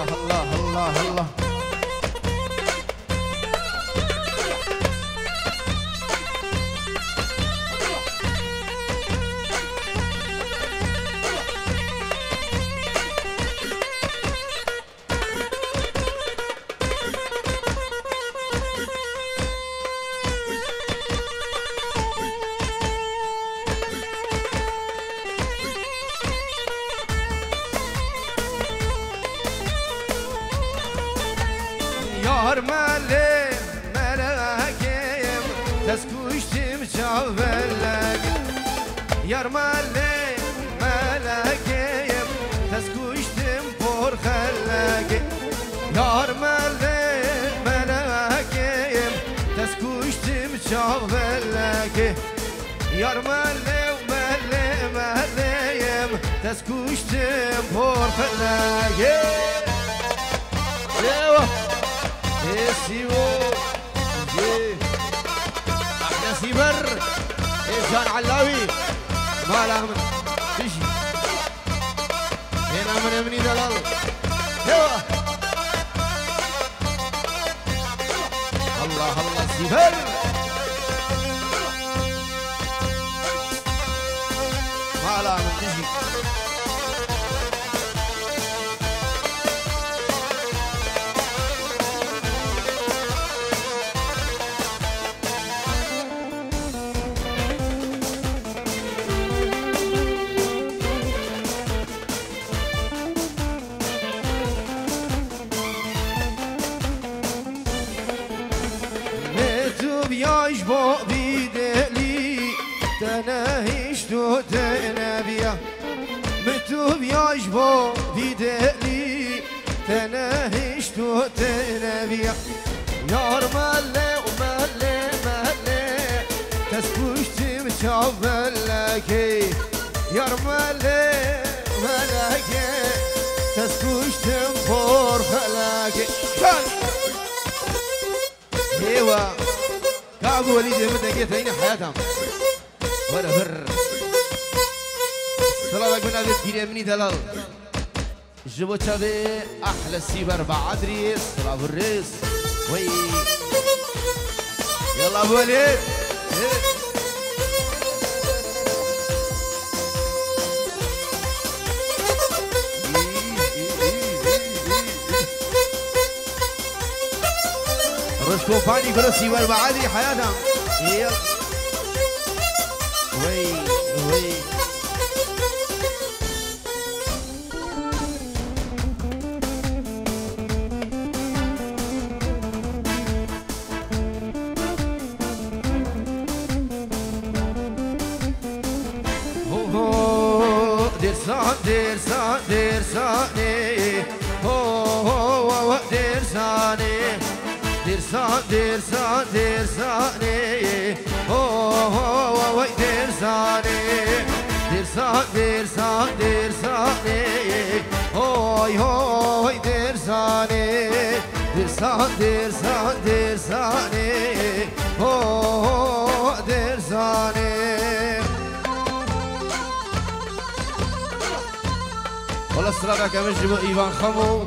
الله الله الله الله. Yar mele melekim teskuştim çavellek. Yar mele melekim teskuştim porxellek. Yar mele melekim teskuştim çavellek. Yar mele meleyim teskuştim porxellek. ايوه سيبو احنا سيبر كان علاوي ما له من تجي هنا من مني دلال ايوه الله الله سيبر ما له من تجي ياش بو بيدلي تناهيش تو تنبيا متوب ياش بو بيدلي تناهيش تو تنبيا يار مالي ومالي مالي تسكوشتي متشابلكي يار مالي مالكي تسكوشتي مفورخلكي ايوه كابو وليد يمد جيت هنا حياتهم ولا فر طلبك من ابي كيري مني دلال جبو تشابي احلى السيبر بعد ريس طلب الريس وي يلا ابو وليد رش كومباني كروسي والمعادي حياتهم يلا وي وي درسان درسان درساني هو درساني درسان درسان درساني هو درساني درسان درسان درساني هو درساني درسان درسان درساني هو درساني والله السلام كمان جيبوا ايفان خمو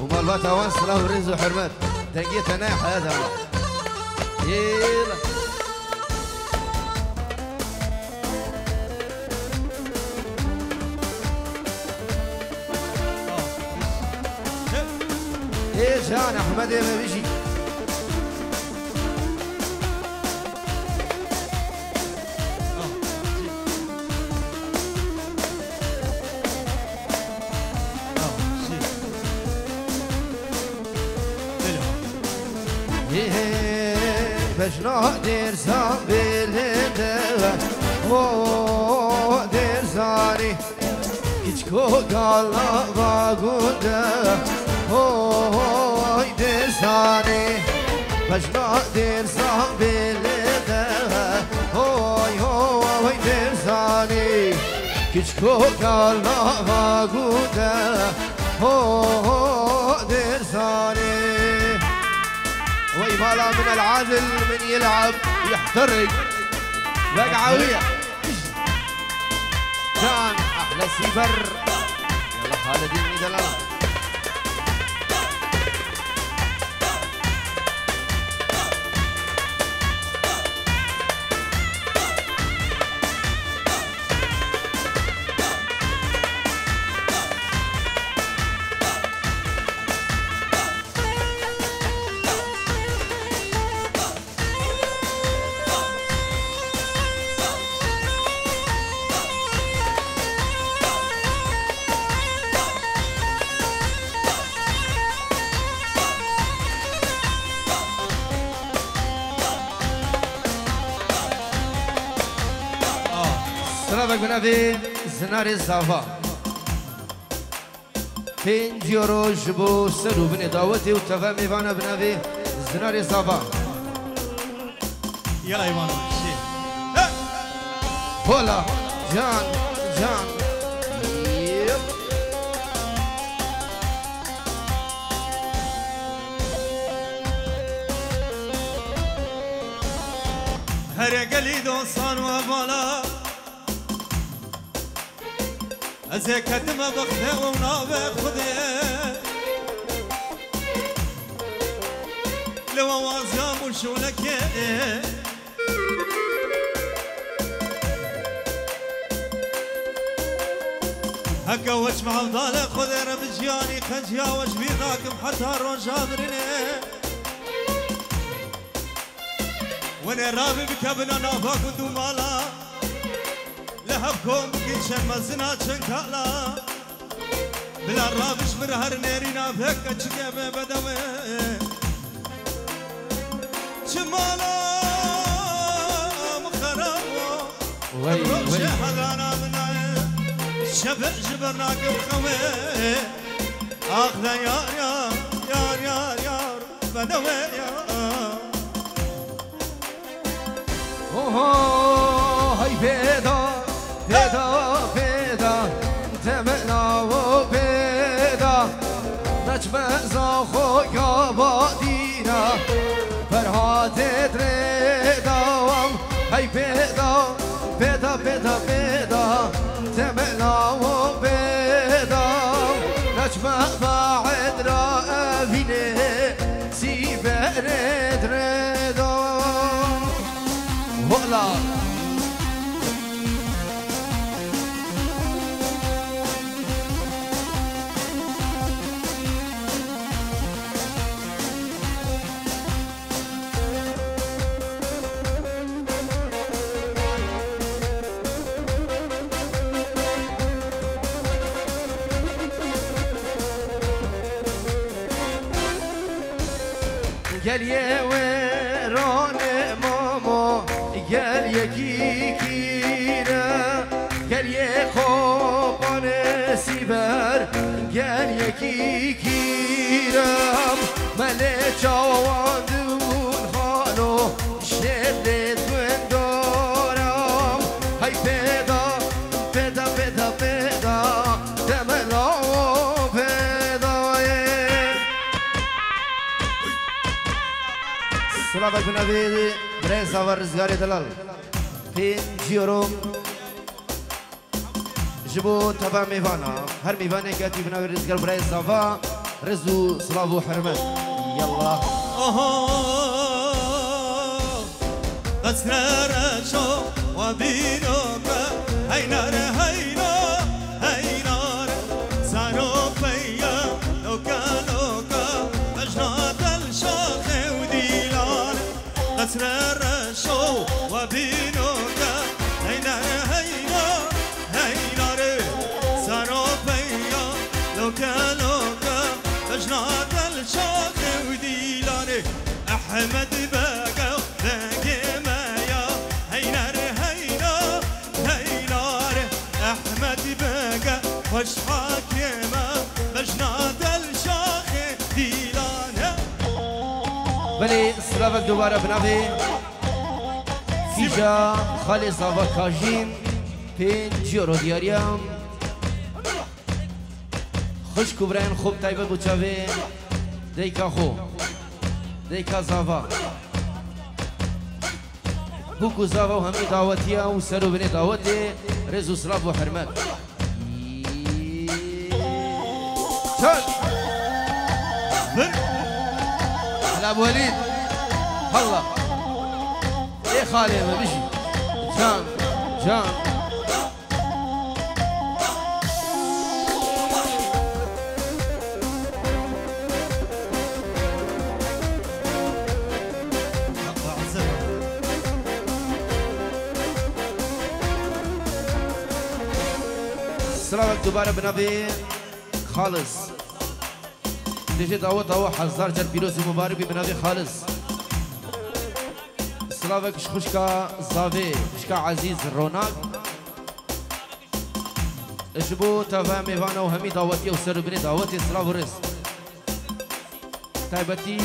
ومالبات اوان سلام ورزق وحرمات تنقيت انا حياتها يلا ايه جان احمد ما بيجي باش نقدر بالهدى ودر زاري كيتشكو قالا باقودا ودر زاري باش نقدر بالهدى ودر زاري كيتشكو قالا باقودا ودر زاري وي مالا من العادل من يلعب يحترق بقعوية كان أحلى سيبر يلا خالد الميدان سلامك بنافي زنار الزافا فين جيرو جبو سلو بني داوتي وتفامي فانا بنافي زنار الزافا يلا ايمان شي هولا جان جان يب هر قلي دوستان وبالا از کدم بخته و نابه خوده لو وازام شولکه هكا وش معضالة خذ رمجياني خجيا وش بيناكم حتى روجا برنه وانا رابي بكبنا نافاك ودومالا لهبكم كيشن مزنا شنكالا بلا رابش مرهر نيري نافك اتشكي بدوي شمالا مخربو روشي حدانا مناي شبع جبرناك بخوي اخذ يار يار يار يار يار بدوي يار اوه هاي بيدا بيدا بيدا تمنا وبيدا نجم زاخو يا بادينا فرهاد دريداوم هاي بيدا بيدا بيدا بيدا تمنا وبيدا نجم بعد رأفيني سيبر دريداوم هلا gel ye verone momo gel ye kikire gel ye kopane siber gel ye kikiram mele çavandun hano şerret vendoram hay peda peda peda peda demelo سلامك بنافي بريزا ورزقاري دلال فين جيروم جبو تبع ميفانا هر ميفانا كاتي بنافي رزقار بريزا فا رزو سلافو حرمت يلا أسرار شو وبينك هينار هينار هينار سانو فيا لوكا لوكا مجنات الشاخ وديلان أسرار شو وبينك هينار هينار هينار سانو فيا لوكا لوكا مجنات الشاخ وديلان أحمد باقا باقي مايا هينار هينار هينار أحمد باقا وش حاكمة مجنات الشاخ ديلان بلي سلامك دوباره بنافي فيجا خالي صافا كاجين بين جيرو دياريام خوش كبرين خوب تايبه بوچاوي ديكا خو ديكا زافا بوكو زافا وهمي دعوتيا وسرو بني دعوتي رزو سلاف وحرمات شل على ابو وليد هلا ايه خالي ما بيجي جان جان سلامك دوباره بنافي خالص تيجي دعوت هو حزار جل بيروسي مبارك بنافي خالص سلامك شخوشكا زافي شكا عزيز روناق اجبو تفا ميفانا وهمي دعوتي وسربني دعوتي سلاف ورز تايبتي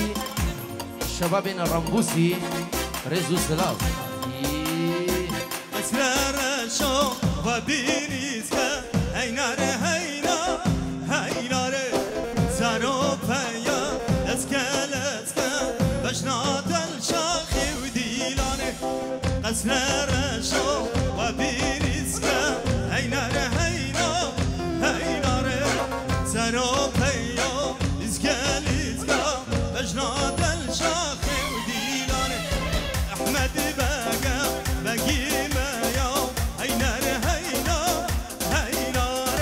شبابنا الرمبوسي رز وسلاف اسرار شو وبيريزك هينار هينا هينار زارو فيا اسكالسك بجنات الشاخي وديلاني اسرار شو وبيريزك هينار هينا هينار زارو فيا اسكالسك بجنات الشاخي وديلاني احمد بقى بقي ما يوم هينار هينا هينار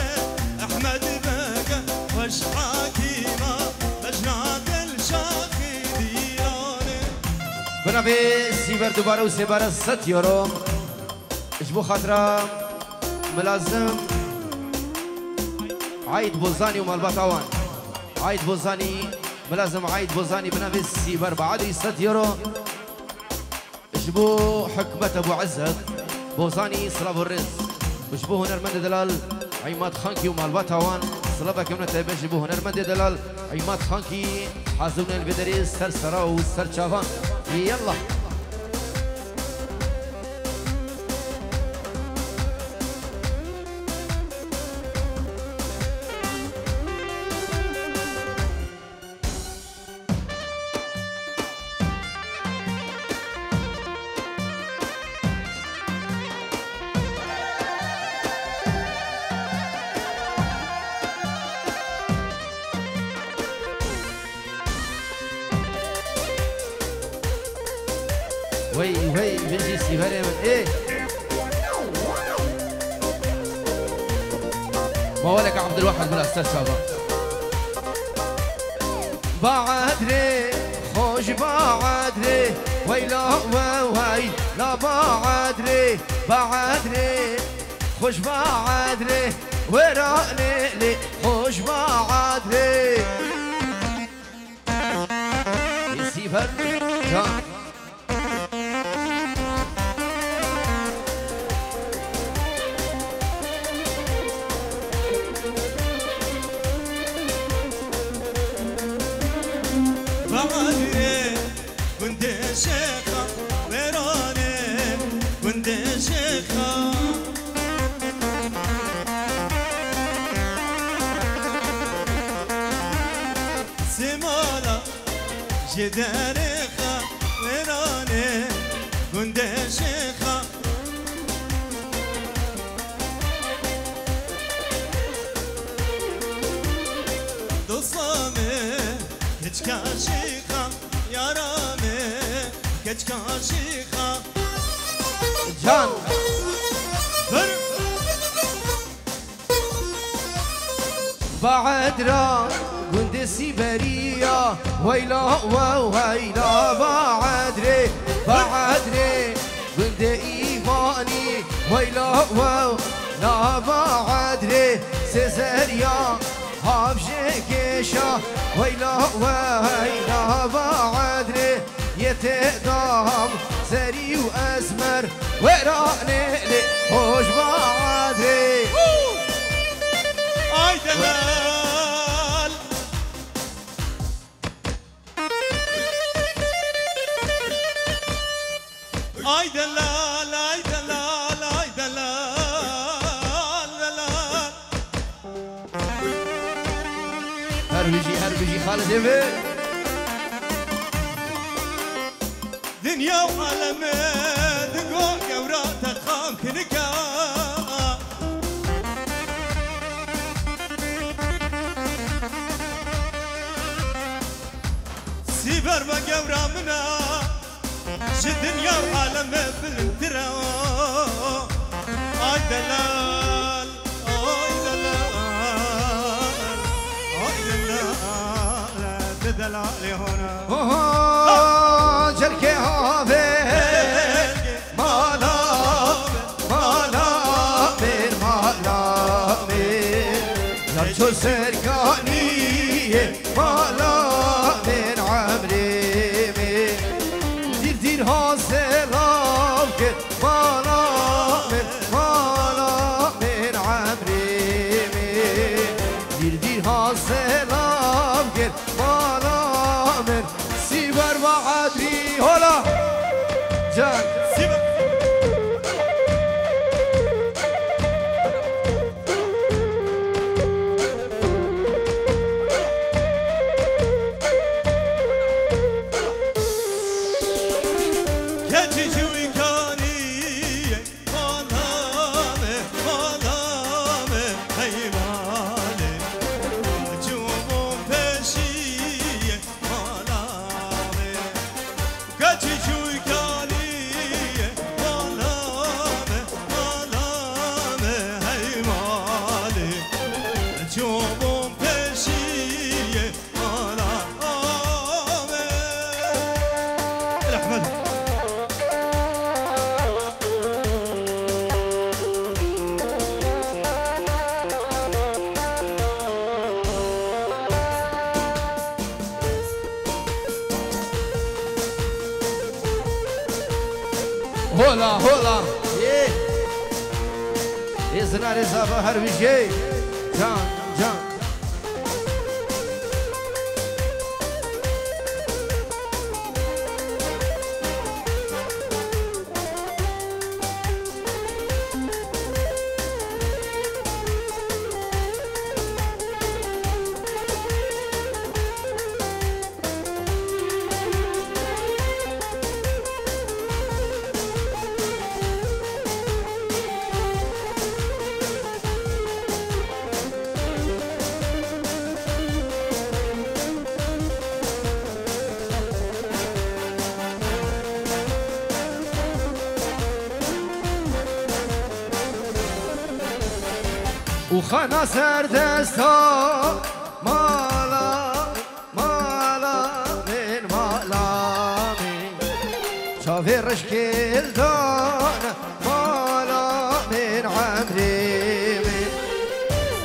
احمد بقى وش حكيمه بجنات الشاخي ديلاني بنابي سيبر دوباره وسيبر 6 يورو اجبو خاطره ملازم عيد بوزاني ومالبات اوان عيد بوزاني ملازم عيد بوزاني بنابي سيبر بعد 6 يورو اجبو حكمة ابو عزت بوزاني سلاف الرز اجبو هنرمند دلال عماد خانكي ومالبات اوان سلافا كمنا تابع اجبو هنرمند دلال عماد خانكي حازمنا البدري سرسرا وسرشافان يلا وي بنجي سيفاري من ايه ما ولك عبد الواحد من استاذ شباب بعدري خوش بعدري ويلا وي لا بعدري خوش بعدري وراني لي خوش بعدري سيفر جان شيخة ويراني كنت شيخة سمالة جدارخة ويراني كنت شيخة دوصامي كتكا شيخة يا رامي كتكا شيخة جان بعد را قند سيبريا ويلا ويلا بعد ري قند ايماني ويلا لا بعد ري سيزاريا هابجي كيشا ويلا بعد ري يتقدم زري وأزمر وراني لي خوش بعدري اي دلال اي دلال اي دلال اي دلال دلال هربجي خالد ابن دنيا وعالمي دقوع قوراتك خام كنكا سيبر بقورا منا شي دنيا وعالمي بالانترا اي دلال اي دلال اي دلال بدلالي هنا جركي هافي مالا من يرجو سركاني مالا من عمري دير هاسلام كت مالا من عمري هلا جان سيبك هلا هلا إزنا رزابة هربيجي جان جان وخنا سردستا مالا مالا من مالا من شافي رشكيل دان مالا من عمري من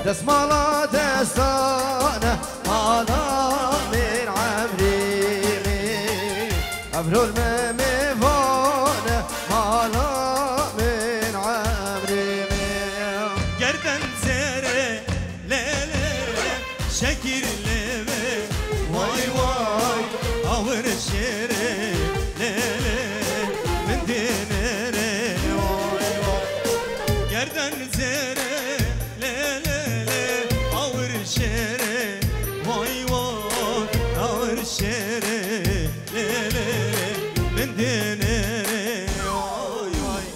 دس مالا دستان مالا من عمري من أبرو المميفان مالا من عمري من گردن زره شکر لبه وای وای آور شیره من دینره وای وای گردن زره آور شیره وای وای آور شیره من دینره وای وای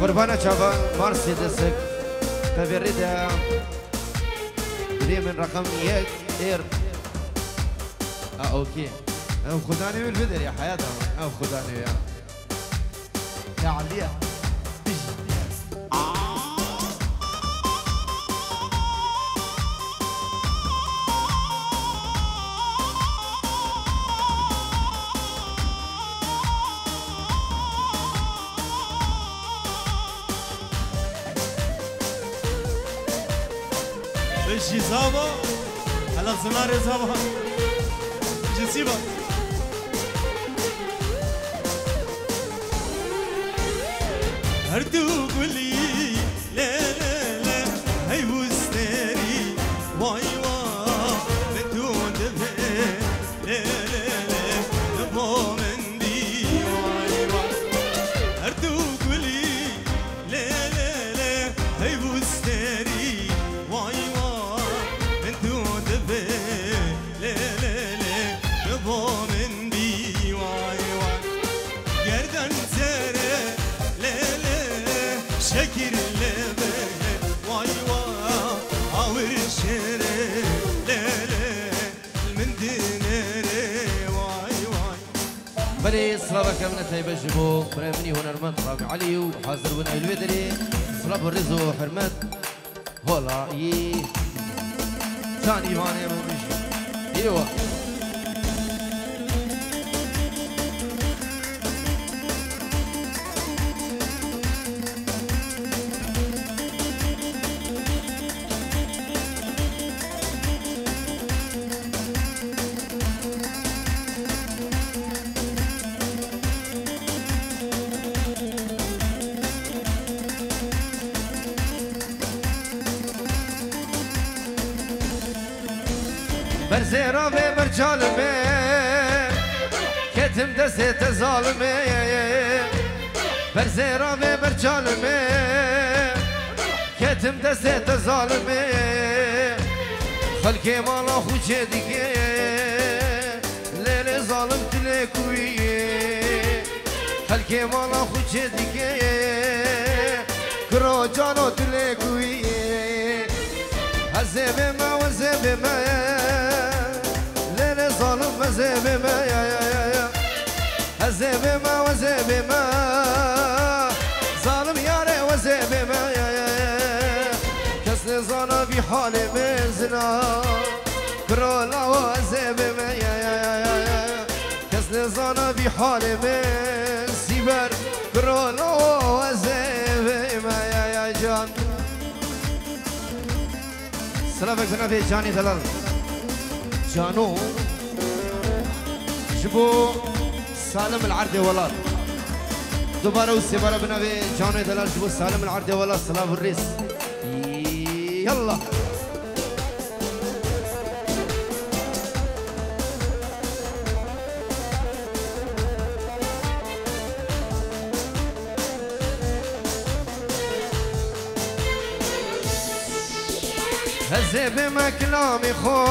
قربانة شابان مرسيدسك تبريدها بدي من رقم يك اير اوكي او خداني بالفيديو يا حياتها او خداني يا عليا الجزابة هلا زنار زابا جسيبة هردو قولي لا لا لا هاي وستاري واي واي بدون دفع لا لا لا دفع مندي واي واي هردو قولي لا لا لا هاي وستاري واي شكر لبه واي واي عور الشره لا لا من ديناره واي واي بلي صلابك من تايبه جبو برمني هنرمند رابع علي وحاضر بن البدري صلاب الرزو حرمت هلا ثاني فاني مش ايوه برزيرا ببرجالمي كتم دست ظالمي برزيرا ببرجالمي كتم دست ظالمي خلقي مالا خوشي ديكي ليلي ظالم تلكوي خلقي مالا خوشي ديكي كرو جانو تلكوي هزيب ما وزيب ما ليلي ظالم وزيب ما هزيب ما وزيب ما ظالم ياري وزيب ما كسل ظالم في حالي من زنا كرولا وزيب ما كسل ظالم في حالي من سيبر كرولا وزيب ما يا جان سلامك بنافي جاني دلال جانو جبو سالم العردي ولاد دوباره والسبارة بنافي جاني دلال جبو سالم العردي ولاد سلام الريس يلا هزيب ما كلامي خو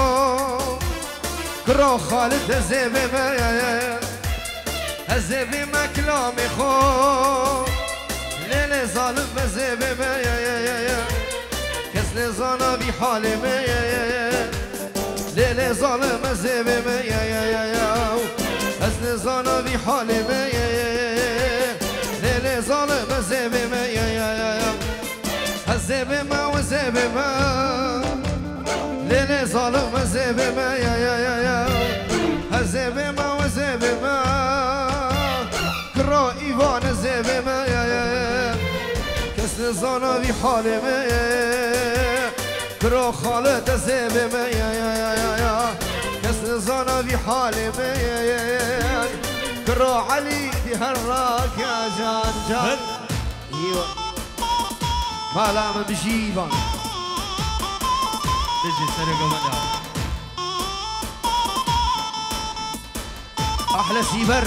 كرو خالد هزيب ما هزيب ما كلامي خو ليلي ظالم هزيب ما كسل ظالم في حالي ما ليلي ظالم هزيب ما كسل ظالم في حالي ما ليلي ظالم هزيب ما هزيب ما وزيب ما ليلي ظالم هزيب ما هزيب ما وزيب ما كرو ايوان هزيب ما كسل ظالم في حالي ما كرو خالد هزيب ما كسل ظالم في حالي ما كرو علي في هراك يا جان جان ايوه ما لا من بجيبان تجي سرقة مدى احلى سيبر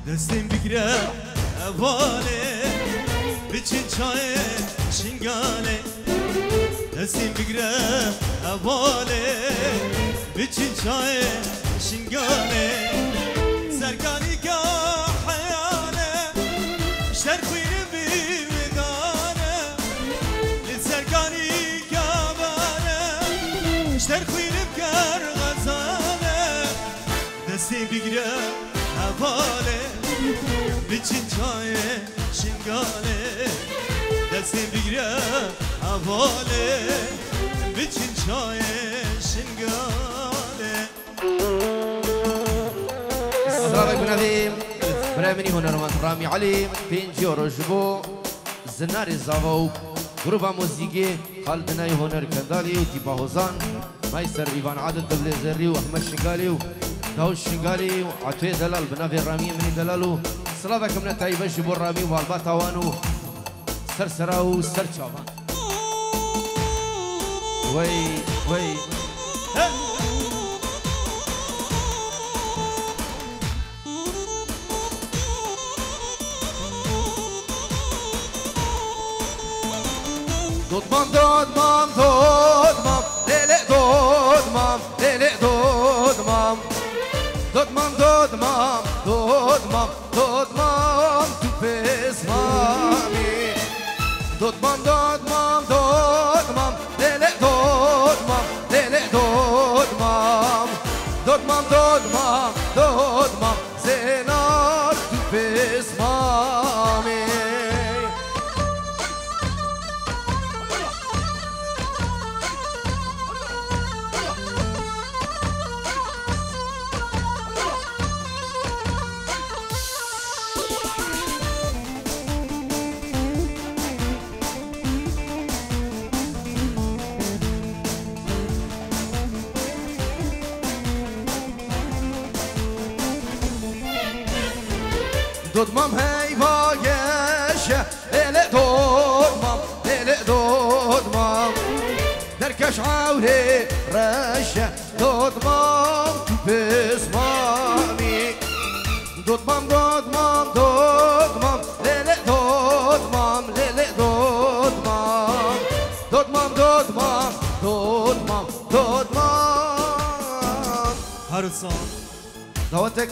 دستیم بگیره اواله بچین چای شنگاله دستیم بگیره اواله بچین چای شنگاله سرکانی که حیانه شر خوینه بیمدانه سرکانی که بانه شر خوینه بکر غزانه دستیم بگیره اواله بچین چای شنگاله دستیم بگیره اواله بچین چای شنگاله سلامك بنادي برامني هنرمند رامي علي بينجي ورجبو زناري زاوو جروبا موسيقي خالد ناي هنر كندالي وتيبا هوزان مايستر ايفان عادل دبليزري واحمد شنقالي وداوود شنقالي وعطوي دلال بنافي رامي مني دلالو سلامك من تايبا جبو رامي والباتا وانو سرسراو سرچاوان وي وي دودمام دودمام دودمام ليلي دودمام ليلي دودمام دودمام دودمام دودمام دودمام تو بسمامي دودمام دودمام دودمام ليلي دودمام ليلي دودمام دودمام دودمام دودمام زينار تو بسمامي دودمام هی باگشه لیلی دودمام لیلی دودمام درکش عوری رشه دودمام تو بزمامی دودمام دودمام دودمام لیلی دودمام لیلی دودمام دودمام دودمام دودمام دودمام هر سال دعوتك